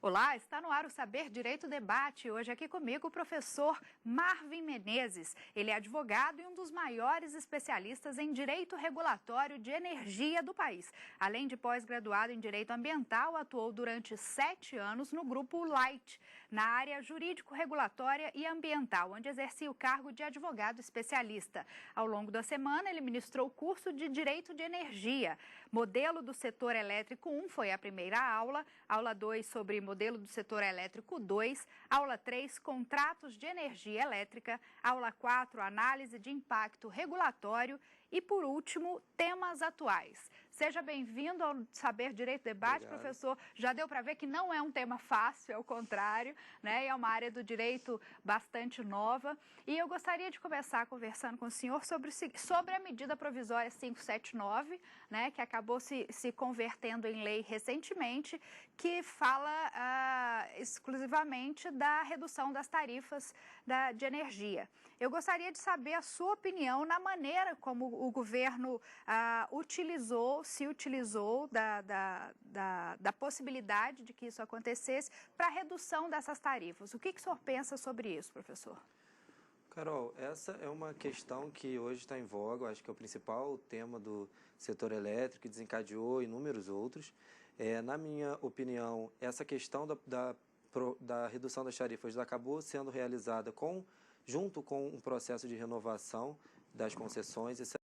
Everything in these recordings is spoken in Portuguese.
Olá, está no ar o Saber Direito Debate. Hoje aqui comigo o professor Marvin Menezes. Ele é advogado e um dos maiores especialistas em direito regulatório de energia do país. Além de pós-graduado em direito ambiental, atuou durante 7 anos no grupo Light, na área jurídico-regulatória e ambiental, onde exercia o cargo de advogado especialista. Ao longo da semana, ele ministrou o curso de Direito de Energia. Modelo do setor elétrico 1 foi a primeira aula, aula 2 sobre modelo do setor elétrico 2, aula 3, contratos de energia elétrica, aula 4, análise de impacto regulatório e, por último, temas atuais. Seja bem-vindo ao Saber Direito Debate, Obrigado. professor. Já deu para ver que não é um tema fácil, é o contrário, né? É uma área do direito bastante nova. E eu gostaria de começar conversando com o senhor sobre a medida provisória 579, né, que acabou se convertendo em lei recentemente, que fala exclusivamente da redução das tarifas de energia. Eu gostaria de saber a sua opinião na maneira como o governo se utilizou da possibilidade de que isso acontecesse para a redução dessas tarifas. O que o senhor pensa sobre isso, professor? Carol, essa é uma questão que hoje está em voga, eu acho que é o principal tema do setor elétrico, que desencadeou inúmeros outros. Na minha opinião, essa questão da redução das tarifas acabou sendo realizada junto com um processo de renovação das concessões. Isso é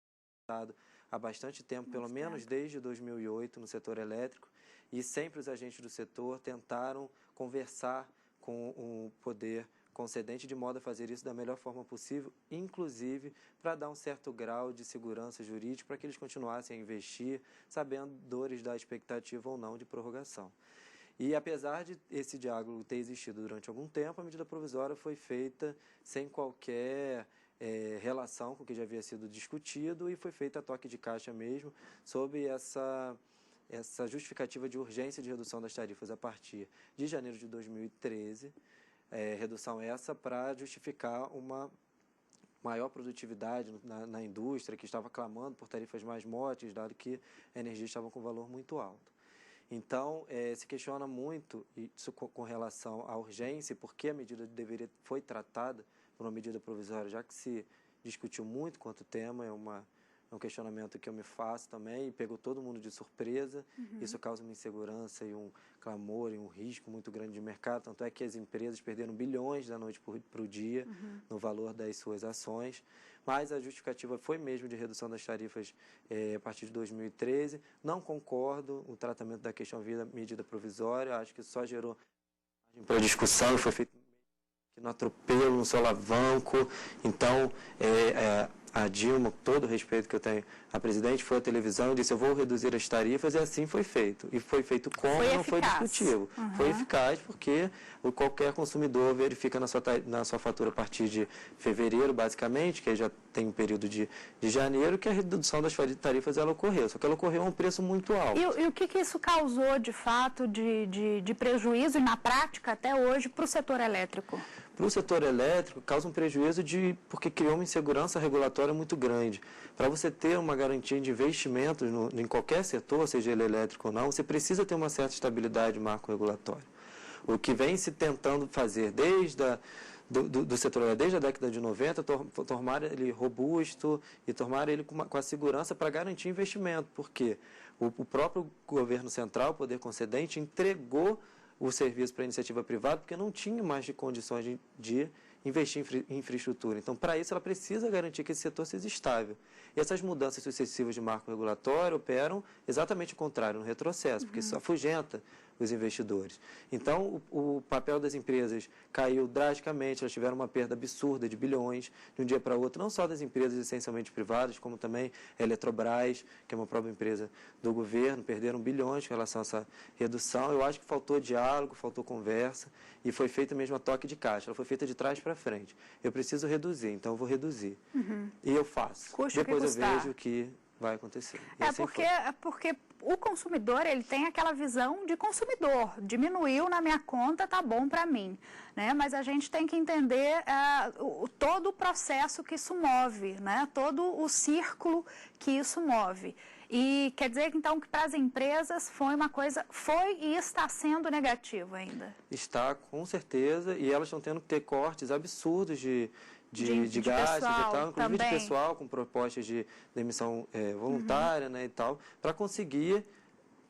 realizado há bastante tempo, pelo menos desde 2008, no setor elétrico, e sempre os agentes do setor tentaram conversar com o poder concedente de modo a fazer isso da melhor forma possível, inclusive para dar um certo grau de segurança jurídica para que eles continuassem a investir, sabedores da expectativa ou não de prorrogação. E apesar de esse diálogo ter existido durante algum tempo, a medida provisória foi feita sem qualquer relação com o que já havia sido discutido e foi feita a toque de caixa mesmo, sob essa justificativa de urgência de redução das tarifas a partir de janeiro de 2013, redução essa para justificar uma maior produtividade na indústria, que estava clamando por tarifas mais módelas, dado que a energia estava com valor muito alto. Então, se questiona muito isso com relação à urgência, por que a medida foi tratada por uma medida provisória, já que se discutiu muito quanto o tema, é um questionamento que eu me faço também, e pegou todo mundo de surpresa. Isso causa uma insegurança e um clamor e um risco muito grande de mercado, tanto é que as empresas perderam bilhões da noite para o dia no valor das suas ações, mas a justificativa foi mesmo de redução das tarifas a partir de 2013. Não concordo com o tratamento da questão via medida provisória, acho que só gerou margem para discussão e foi feito no atropelo, no solavanco. Então, a Dilma, com todo o respeito que eu tenho à presidente, foi à televisão e disse: eu vou reduzir as tarifas, e assim foi feito. E foi feito como? Não foi discutível. Foi eficaz porque qualquer consumidor verifica na sua fatura a partir de fevereiro, basicamente, que aí já tem um período de janeiro, que a redução das tarifas ela ocorreu. Só que ela ocorreu a um preço muito alto. E o que isso causou, de fato, de prejuízo, e na prática, até hoje, para o setor elétrico? Para o setor elétrico, causa um prejuízo porque criou uma insegurança regulatória muito grande. Para você ter uma garantia de investimentos em qualquer setor, seja ele elétrico ou não, você precisa ter uma certa estabilidade de marco regulatório. O que vem se tentando fazer do setor desde a década de 90, tornar ele robusto e tornar ele com a segurança para garantir investimento, porque o próprio governo central, o poder concedente, entregou o serviço para a iniciativa privada, porque não tinha mais condições de investir em infraestrutura. Então, para isso, ela precisa garantir que esse setor seja estável. E essas mudanças sucessivas de marco regulatório operam exatamente o contrário, no retrocesso, porque isso afugenta os investidores. Então, o papel das empresas caiu drasticamente, elas tiveram uma perda absurda de bilhões de um dia para o outro, não só das empresas essencialmente privadas, como também a Eletrobras, que é uma própria empresa do governo, perderam bilhões em relação a essa redução. Eu acho que faltou diálogo, faltou conversa, e foi feita mesmo a toque de caixa, ela foi feita de trás para frente. Eu preciso reduzir, então eu vou reduzir. E eu faço. Depois eu vejo o que vai acontecer. Porque o consumidor, ele tem aquela visão de consumidor, diminuiu na minha conta, tá bom para mim, né? Mas a gente tem que entender todo o processo que isso move, né? Todo o círculo que isso move. E quer dizer, então, que para as empresas foi e está sendo negativo ainda? Está, com certeza, e elas estão tendo que ter cortes absurdos de gastos e tal, inclusive de pessoal, com propostas de demissão voluntária, né, e tal, para conseguir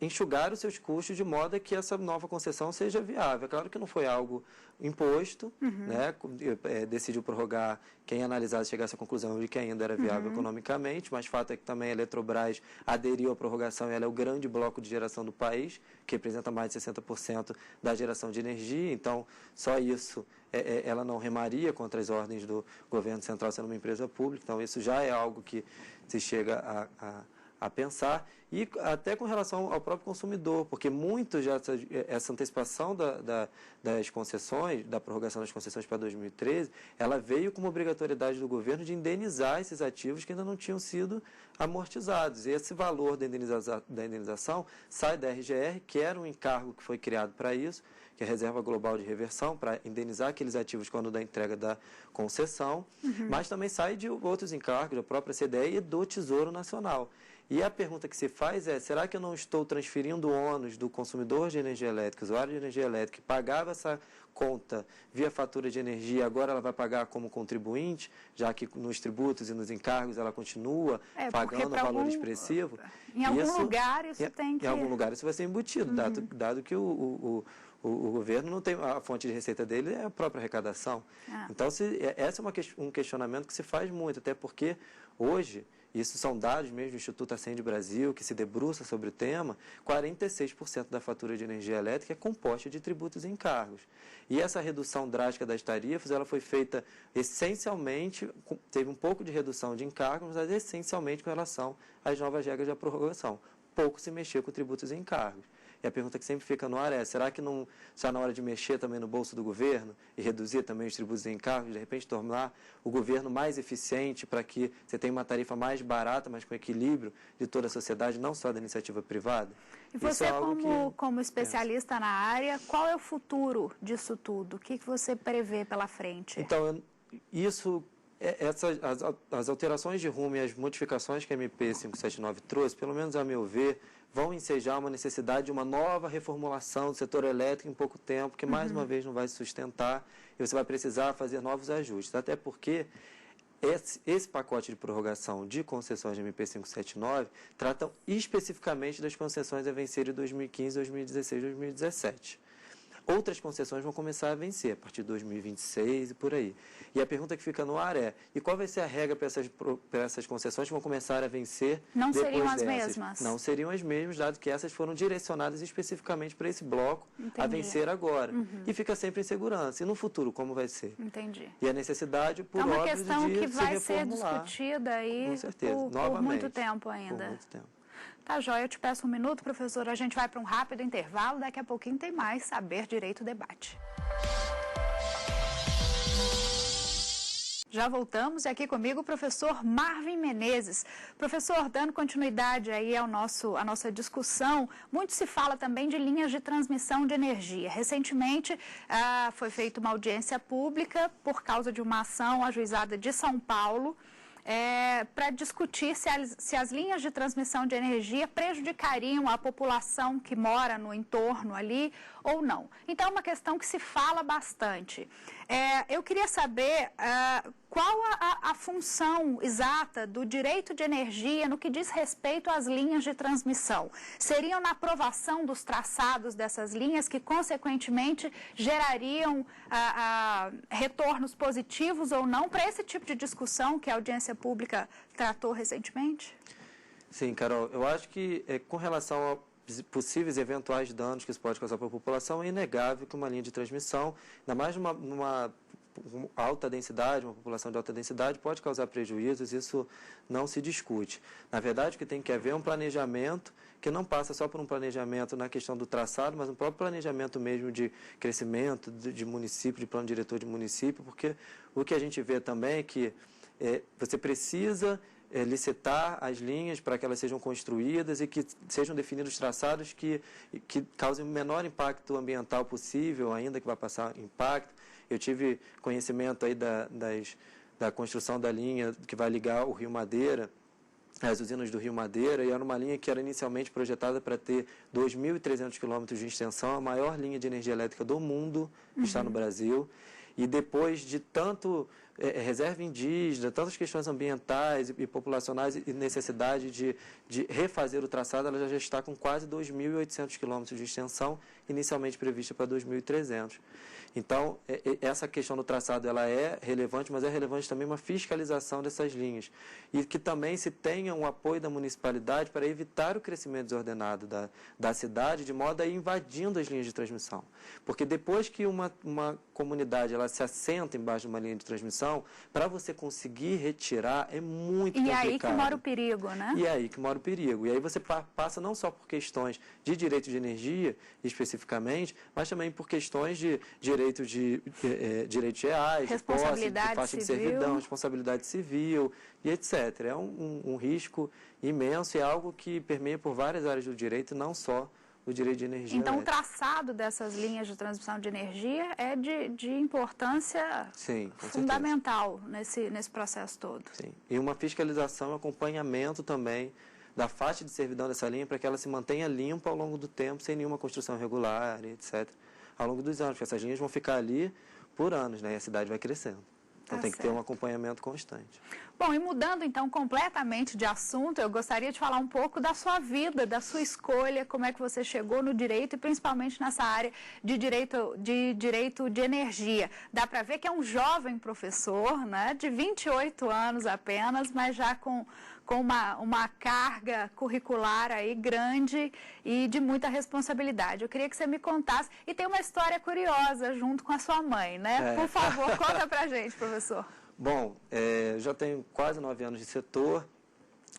enxugar os seus custos de modo a que essa nova concessão seja viável. É claro que não foi algo imposto, né? Decidiu prorrogar, quem analisasse chegasse à conclusão de que ainda era viável economicamente, mas fato é que também a Eletrobras aderiu à prorrogação e ela é o grande bloco de geração do país, que representa mais de 60% da geração de energia, então só isso ela não remaria contra as ordens do governo central sendo uma empresa pública, então isso já é algo que se chega a pensar, e até com relação ao próprio consumidor, porque muito já essa antecipação das concessões, da prorrogação das concessões para 2013, ela veio com uma obrigatoriedade do governo de indenizar esses ativos que ainda não tinham sido amortizados. E esse valor da indenização sai da RGR, que era um encargo que foi criado para isso, que é a Reserva Global de Reversão, para indenizar aqueles ativos quando da entrega da concessão, mas também sai de outros encargos, da própria CDE e do Tesouro Nacional. E a pergunta que se faz é, será que eu não estou transferindo o ônus do consumidor de energia elétrica, usuário de energia elétrica, que pagava essa conta via fatura de energia, agora ela vai pagar como contribuinte, já que nos tributos e nos encargos ela continua pagando um valor expressivo? Em algum lugar isso tem que... Em algum lugar isso vai ser embutido, dado que o governo não tem, a fonte de receita dele é a própria arrecadação. Então, esse é um questionamento que se faz muito, até porque hoje, isso são dados mesmo do Instituto Acende Brasil, que se debruça sobre o tema, 46% da fatura de energia elétrica é composta de tributos e encargos. E essa redução drástica das tarifas, ela foi feita essencialmente, teve um pouco de redução de encargos, mas essencialmente com relação às novas regras da prorrogação. Pouco se mexeu com tributos e encargos. E a pergunta que sempre fica no ar é, será que não está na hora de mexer também no bolso do governo e reduzir também os tributos e encargos, de repente tornar o governo mais eficiente para que você tenha uma tarifa mais barata, mas com equilíbrio de toda a sociedade, não só da iniciativa privada? E você, como especialista na área, qual é o futuro disso tudo? O que você prevê pela frente? Então, as alterações de rumo e as modificações que a MP 579 trouxe, pelo menos a meu ver, vão ensejar uma necessidade de uma nova reformulação do setor elétrico em pouco tempo, que mais uma vez não vai se sustentar e você vai precisar fazer novos ajustes. Até porque esse pacote de prorrogação de concessões de MP 579 tratam especificamente das concessões a vencer em 2015, 2016 e 2017. Outras concessões vão começar a vencer a partir de 2026 e por aí. E a pergunta que fica no ar é, e qual vai ser a regra para essas concessões que vão começar a vencer Não depois seriam as dessas? mesmas? Não seriam as mesmas, dado que essas foram direcionadas especificamente para esse bloco a vencer agora. E fica sempre em segurança. E no futuro, como vai ser? Entendi. E a necessidade, por óbvio, de se reformular. É uma questão que vai ser discutida aí por muito tempo ainda. Por muito tempo. Tá, joia. Eu te peço um minuto, professora. A gente vai para um rápido intervalo. Daqui a pouquinho tem mais Saber Direito Debate. Já voltamos e aqui comigo o professor Marvin Menezes. Professor, dando continuidade aí à nossa discussão, muito se fala também de linhas de transmissão de energia. Recentemente foi feita uma audiência pública por causa de uma ação ajuizada de São Paulo, para discutir se as linhas de transmissão de energia prejudicariam a população que mora no entorno ali ou não. Então, é uma questão que se fala bastante. Eu queria saber qual a função exata do direito de energia no que diz respeito às linhas de transmissão. Seriam na aprovação dos traçados dessas linhas que, consequentemente, gerariam retornos positivos ou não para esse tipo de discussão que a audiência pública tratou recentemente? Sim, Carol, eu acho que com relação a possíveis eventuais danos que isso pode causar para a população, é inegável que uma linha de transmissão, ainda mais numa alta densidade, uma população de alta densidade, pode causar prejuízos, isso não se discute. Na verdade, o que tem que haver é um planejamento que não passa só por um planejamento na questão do traçado, mas um próprio planejamento mesmo de crescimento de município, de plano diretor de município, porque o que a gente vê também é que você precisa licitar as linhas para que elas sejam construídas e que sejam definidos traçados que causem o menor impacto ambiental possível, ainda que vai passar impacto. Eu tive conhecimento aí da construção da linha que vai ligar o Rio Madeira as usinas do Rio Madeira, e era uma linha que era inicialmente projetada para ter 2.300 quilômetros de extensão, a maior linha de energia elétrica do mundo que está no Brasil. E depois de tanto reserva indígena, tantas questões ambientais e populacionais e necessidade de refazer o traçado, ela já está com quase 2.800 quilômetros de extensão, inicialmente prevista para 2.300. Então, essa questão do traçado ela é relevante, mas é relevante também uma fiscalização dessas linhas. E que também se tenha um apoio da municipalidade para evitar o crescimento desordenado da cidade, de modo a ir invadindo as linhas de transmissão. Porque depois que uma comunidade ela se assenta embaixo de uma linha de transmissão, para você conseguir retirar é muito complicado. E aí que mora o perigo, né? E aí que mora o perigo. E aí você passa não só por questões de direito de energia, especificamente, mas também por questões de direitos reais, de posse, de faixa de servidão, responsabilidade civil e etc. É um risco imenso e é algo que permeia por várias áreas do direito, não só o direito de energia Então, elétrica. o traçado dessas linhas de transmissão de energia é de importância fundamental nesse processo todo. Sim, e uma fiscalização, acompanhamento também da faixa de servidão dessa linha para que ela se mantenha limpa ao longo do tempo, sem nenhuma construção irregular, etc. Ao longo dos anos, porque essas linhas vão ficar ali por anos, né? E a cidade vai crescendo. Então tem que ter um acompanhamento constante. Bom, e mudando então completamente de assunto, eu gostaria de falar um pouco da sua vida, da sua escolha, como é que você chegou no direito e principalmente nessa área de direito de energia. Dá para ver que é um jovem professor, né, de 28 anos apenas, mas já com uma carga curricular aí grande e de muita responsabilidade. Eu queria que você me contasse, e tem uma história curiosa junto com a sua mãe, né? Por favor, conta pra gente, professor. Bom, já tenho quase 9 anos de setor.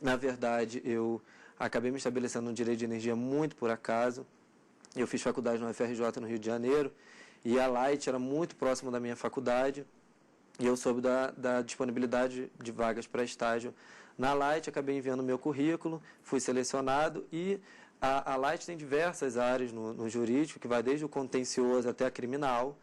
Na verdade, eu acabei me estabelecendo no direito de energia muito por acaso. Eu fiz faculdade no UFRJ no Rio de Janeiro, e a Light era muito próximo da minha faculdade, e eu soube da disponibilidade de vagas para estágio na Light, acabei enviando meu currículo, fui selecionado, e a Light tem diversas áreas no jurídico, que vai desde o contencioso até a criminal,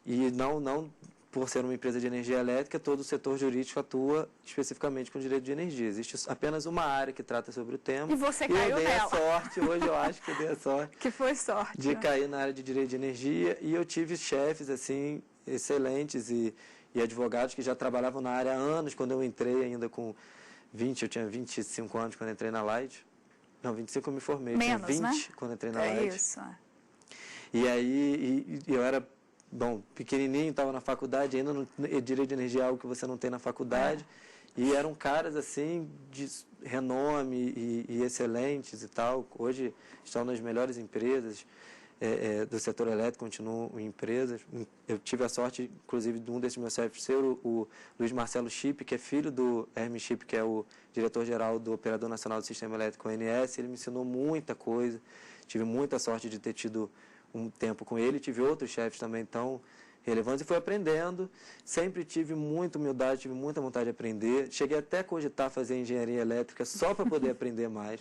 e não por ser uma empresa de energia elétrica, todo o setor jurídico atua especificamente com direito de energia. Existe apenas uma área que trata sobre o tema. E você caiu nela. Eu dei a sorte, hoje eu acho que eu dei a sorte. Que foi sorte. De cair na área de direito de energia, e eu tive chefes, assim, excelentes e advogados que já trabalhavam na área há anos, quando eu entrei ainda com 20, eu tinha 25 anos quando entrei na Light. Não, 25 eu me formei, menos, eu tinha 20 né? quando entrei na Light. Isso. E aí eu era, pequenininho, estava na faculdade, ainda direito de energia é algo que você não tem na faculdade. E eram caras, assim, de renome e excelentes e tal. Hoje estão nas melhores empresas do setor elétrico, continuam em empresas. Eu tive a sorte, inclusive, de um desses meus chefes ser o Luiz Marcelo Chip, que é filho do Hermes Chip, que é o diretor-geral do Operador Nacional do Sistema Elétrico, ONS. Ele me ensinou muita coisa. Tive muita sorte de ter tido um tempo com ele. Tive outros chefes também tão relevantes e fui aprendendo. Sempre tive muita humildade, tive muita vontade de aprender. Cheguei até a cogitar fazer engenharia elétrica só para poder aprender mais.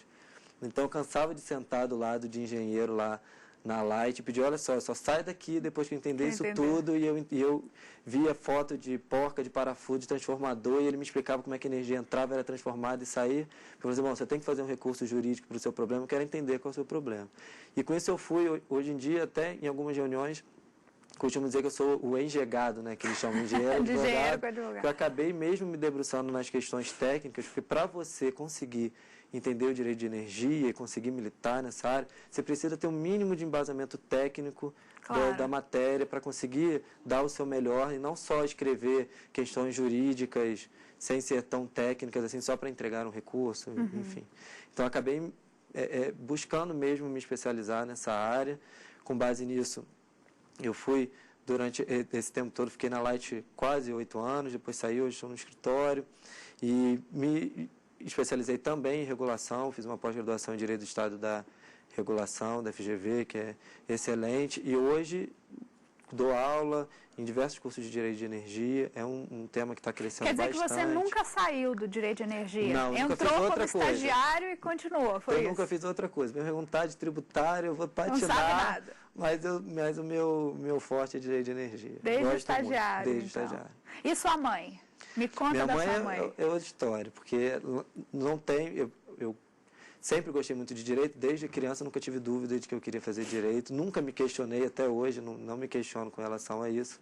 Então, eu cansava de sentar do lado de engenheiro lá na Light e pedir, olha só sai daqui depois que eu entender isso tudo. E eu via foto de porca, de parafuso, de transformador, e ele me explicava como é que a energia entrava, era transformada e saía. Eu falei, bom, você tem que fazer um recurso jurídico para o seu problema, eu quero entender qual é o seu problema. E com isso eu fui, hoje em dia, até em algumas reuniões, costumo dizer que eu sou o engenhado, né, que eles chamam de engenheiro, advogado, que eu acabei mesmo me debruçando nas questões técnicas, porque para você conseguir entender o direito de energia e conseguir militar nessa área, você precisa ter um mínimo de embasamento técnico da matéria para conseguir dar o seu melhor e não só escrever questões jurídicas sem ser tão técnicas, assim, só para entregar um recurso, enfim. Então, acabei buscando mesmo me especializar nessa área. Com base nisso, eu fui, durante esse tempo todo, fiquei na Light quase 8 anos, depois saí, hoje estou no escritório, e me especializei também em regulação, fiz uma pós-graduação em Direito do Estado da Regulação, da FGV, que é excelente, e hoje dou aula em diversos cursos de Direito de Energia, é um tema que está crescendo bastante. Quer dizer que você nunca saiu do Direito de Energia? Não, nunca fiz outra Entrou como coisa. Estagiário e continuou, foi isso? Eu nunca fiz outra coisa. Me perguntar de tributário, eu vou patinar. Não sabe nada. Mas o meu forte é Direito de Energia. Desde Gosto estagiário, muito, desde então. estagiário. E sua mãe? Me conta da sua mãe. É outra história, porque não tem... Eu sempre gostei muito de direito, desde criança nunca tive dúvida de que eu queria fazer direito, nunca me questionei até hoje, não me questiono com relação a isso.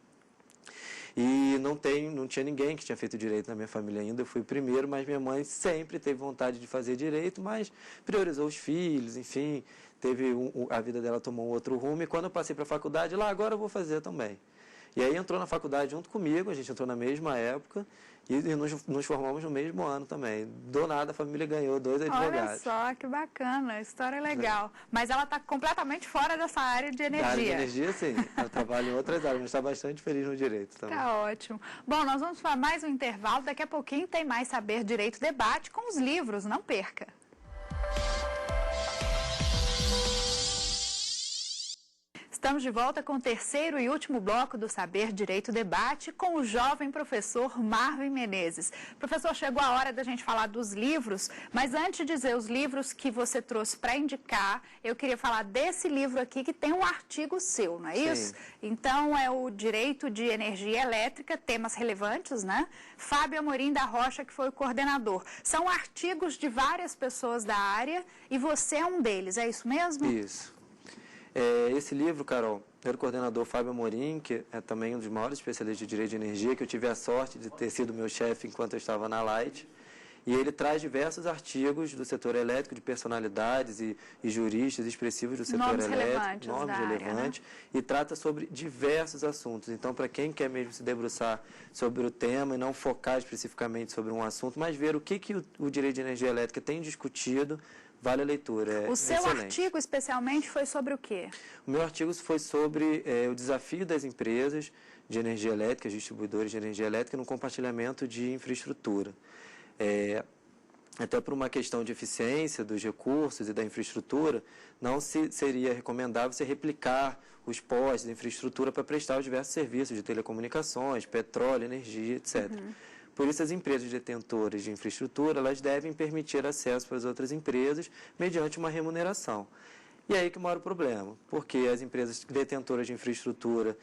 E não tinha ninguém que tinha feito direito na minha família ainda, eu fui o primeiro, mas minha mãe sempre teve vontade de fazer direito, mas priorizou os filhos, enfim, a vida dela tomou um outro rumo, e quando eu passei para a faculdade, agora eu vou fazer também. E aí entrou na faculdade junto comigo, a gente entrou na mesma época, e nos formamos no mesmo ano também. Do nada a família ganhou 2 advogados. Olha só, que bacana, história legal. Mas ela está completamente fora dessa área de energia. Da área de energia, sim. Ela trabalha em outras áreas, mas está bastante feliz no direito também. Tá ótimo. Bom, nós vamos para mais um intervalo. Daqui a pouquinho tem mais Saber Direito Debate com os livros. Não perca. Estamos de volta com o terceiro e último bloco do Saber Direito Debate com o jovem professor Marvin Menezes. Professor, chegou a hora da gente falar dos livros, mas antes de dizer os livros que você trouxe para indicar, eu queria falar desse livro aqui que tem um artigo seu, não é isso? Então, é o Direito de Energia Elétrica, temas relevantes, né? Fábio Amorim da Rocha, que foi o coordenador. São artigos de várias pessoas da área e você é um deles, é isso mesmo? Isso. Esse livro, Carol, era o coordenador Fábio Amorim, que é também um dos maiores especialistas de direito de energia, que eu tive a sorte de ter sido meu chefe enquanto eu estava na Light. E ele traz diversos artigos do setor elétrico, de personalidades e juristas expressivos do setor elétrico, nomes relevantes, né? E trata sobre diversos assuntos. Então, para quem quer mesmo se debruçar sobre o tema e não focar especificamente sobre um assunto, mas ver o que o direito de energia elétrica tem discutido, vale a leitura. O seu artigo, especialmente, foi sobre o quê? O meu artigo foi sobre o desafio das empresas de energia elétrica, distribuidores de energia elétrica, no compartilhamento de infraestrutura. Até por uma questão de eficiência dos recursos e da infraestrutura, não seria recomendável você replicar os postes de infraestrutura para prestar os diversos serviços de telecomunicações, petróleo, energia, etc. Por isso, as empresas detentoras de infraestrutura, elas devem permitir acesso para as outras empresas mediante uma remuneração. E aí que mora o problema, porque as empresas detentoras de infraestrutura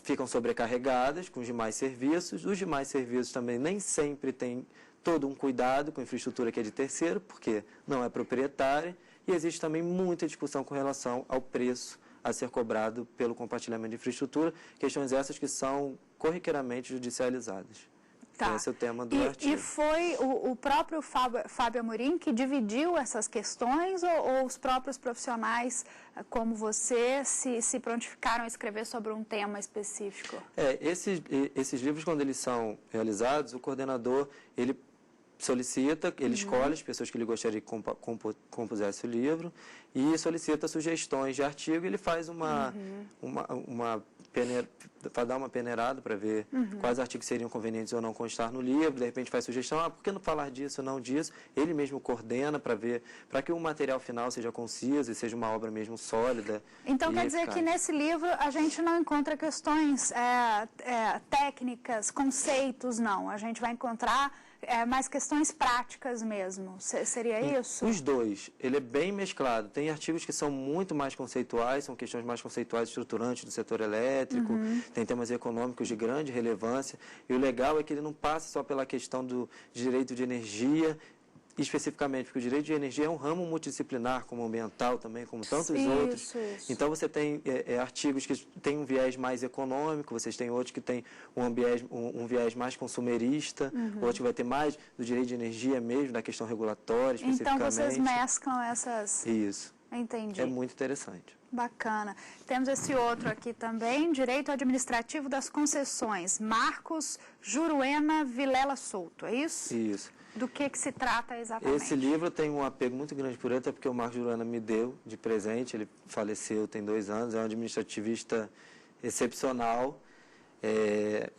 ficam sobrecarregadas com os demais serviços também nem sempre têm todo um cuidado com a infraestrutura que é de terceiro, porque não é proprietária, e existe também muita discussão com relação ao preço a ser cobrado pelo compartilhamento de infraestrutura, questões essas que são corriqueiramente judicializadas. Tá. Esse é o tema do artigo. E foi o próprio Fábio Amorim que dividiu essas questões ou os próprios profissionais como você se prontificaram a escrever sobre um tema específico? Esses livros, quando eles são realizados, o coordenador, ele solicita, ele escolhe as pessoas que ele gostaria que compusesse o livro e solicita sugestões de artigo e ele faz dar uma peneirada para ver quais artigos seriam convenientes ou não constar no livro, de repente faz sugestão, por que não falar disso ou não disso? Ele mesmo coordena para que o material final seja conciso e seja uma obra mesmo sólida. Então quer dizer que nesse livro a gente não encontra questões técnicas, conceitos, não. A gente vai encontrar mais questões práticas mesmo. Seria isso? Os dois. Ele é bem mesclado. Tem artigos que são muito mais conceituais, são questões mais conceituais e estruturantes do setor elétrico, tem temas econômicos de grande relevância, e o legal é que ele não passa só pela questão do direito de energia, especificamente, porque o direito de energia é um ramo multidisciplinar, como ambiental também, como tantos outros. Então, você tem artigos que têm um viés mais econômico, vocês têm outros que têm um viés mais consumerista, outros que vai ter mais do direito de energia mesmo, da questão regulatória, especificamente. Então, vocês mesclam essas... Isso. Entendi. É muito interessante. Bacana. Temos esse outro aqui também, Direito Administrativo das Concessões, Marcos Juruena Vilela Souto, é isso? Isso. Do que se trata exatamente? Esse livro tem um apego muito grande por ele, até porque o Marcos Juruena me deu de presente, ele faleceu tem 2 anos, é um administrativista excepcional.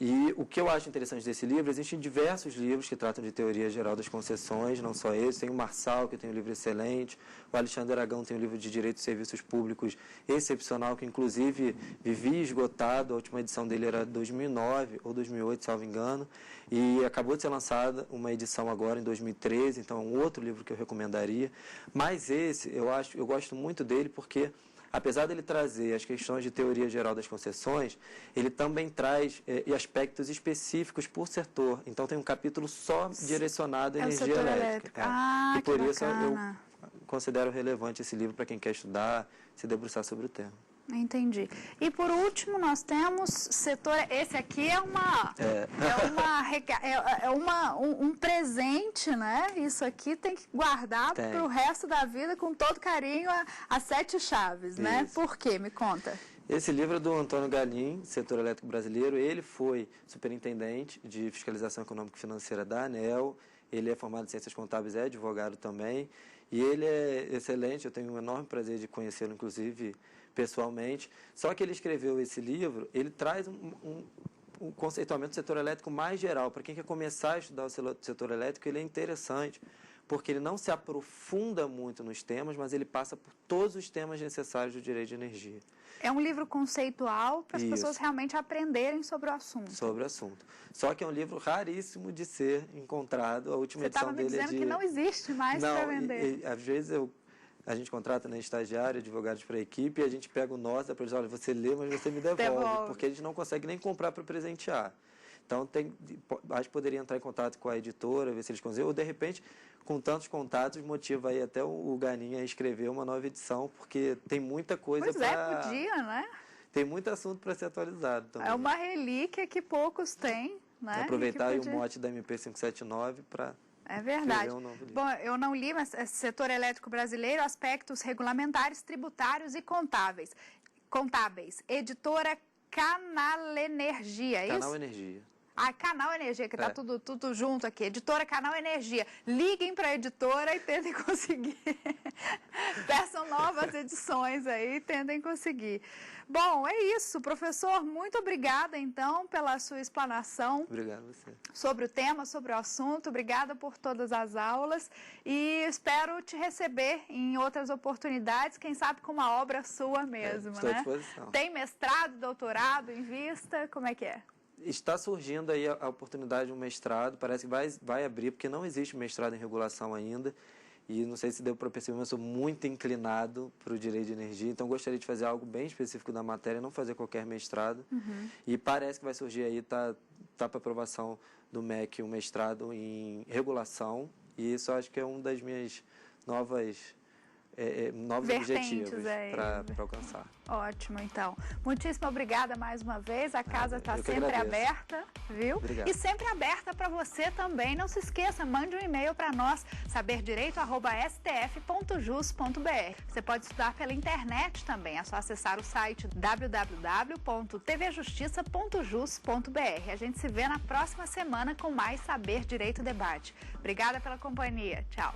E o que eu acho interessante desse livro, existem diversos livros que tratam de teoria geral das concessões, não só esse, tem o Marçal, que tem um livro excelente, o Alexandre Aragão tem um livro de Direito de Serviços Públicos excepcional, que inclusive vivia esgotado, a última edição dele era 2009 ou 2008, salvo engano, e acabou de ser lançada uma edição agora em 2013, então é um outro livro que eu recomendaria, mas esse, eu gosto muito dele porque apesar dele trazer as questões de teoria geral das concessões, ele também traz aspectos específicos por setor. Então, tem um capítulo só direcionado à energia elétrica. E por isso eu considero relevante esse livro para quem quer estudar, se debruçar sobre o tema. Entendi. E por último, nós temos setor. Esse aqui um presente, né? Isso aqui tem que guardar para o resto da vida com todo carinho as 7 chaves, né? Isso. Por quê? Me conta. Esse livro é do Antônio Galim, Setor Elétrico Brasileiro. Ele foi superintendente de fiscalização econômica e financeira da ANEEL. Ele é formado em ciências contábeis, é advogado também. E ele é excelente, eu tenho um enorme prazer de conhecê-lo, inclusive pessoalmente. Só que ele escreveu esse livro, ele traz um conceituamento do setor elétrico mais geral. Para quem quer começar a estudar o setor elétrico, ele é interessante, porque ele não se aprofunda muito nos temas, mas ele passa por todos os temas necessários do direito de energia. É um livro conceitual para as pessoas realmente aprenderem sobre o assunto. Sobre o assunto. Só que é um livro raríssimo de ser encontrado. A última edição dele Você estava me dizendo que não existe mais para vender. Às vezes a gente contrata, né, estagiário, advogados para a equipe, e a gente pega o nosso, depois olha, você lê, mas você me devolve, porque a gente não consegue nem comprar para presentear. Então, acho que poderia entrar em contato com a editora, ver se eles conseguem, ou de repente, com tantos contatos, motiva aí até o Galinha a escrever uma nova edição, porque tem muita coisa para... podia, né? Tem muito assunto para ser atualizado também. É uma relíquia que poucos têm, né? Aproveitar aí o mote da MP 579 para... É verdade. Bom, eu não li, mas setor elétrico brasileiro, aspectos regulamentares, tributários e contábeis. Editora Canal Energia, é isso? Canal Energia. Canal Energia, que está tudo junto aqui. Editora Canal Energia. Liguem para a editora e tentem conseguir. Peçam novas edições aí e tentem conseguir. Bom, é isso. Professor, muito obrigada, então, pela sua explanação. Obrigado a você. Sobre o tema, sobre o assunto. Obrigada por todas as aulas. E espero te receber em outras oportunidades, quem sabe com uma obra sua mesmo, estou à disposição. Tem mestrado, doutorado em vista? Como é que é? Está surgindo aí a oportunidade de um mestrado, parece que vai abrir, porque não existe mestrado em regulação ainda, e não sei se deu para perceber, mas eu sou muito inclinado para o direito de energia, então gostaria de fazer algo bem específico da matéria, não fazer qualquer mestrado, e parece que vai surgir aí, tá para aprovação do MEC, um mestrado em regulação, e isso acho que é um das minhas novos objetivos para alcançar. Ótimo, então. Muitíssimo obrigada mais uma vez. A casa está sempre aberta, viu? Obrigado. E sempre aberta para você também. Não se esqueça, mande um e-mail para nós, saberdireito@stf.jus.br. Você pode estudar pela internet também. É só acessar o site www.tvjustiça.jus.br. A gente se vê na próxima semana com mais Saber Direito Debate. Obrigada pela companhia. Tchau.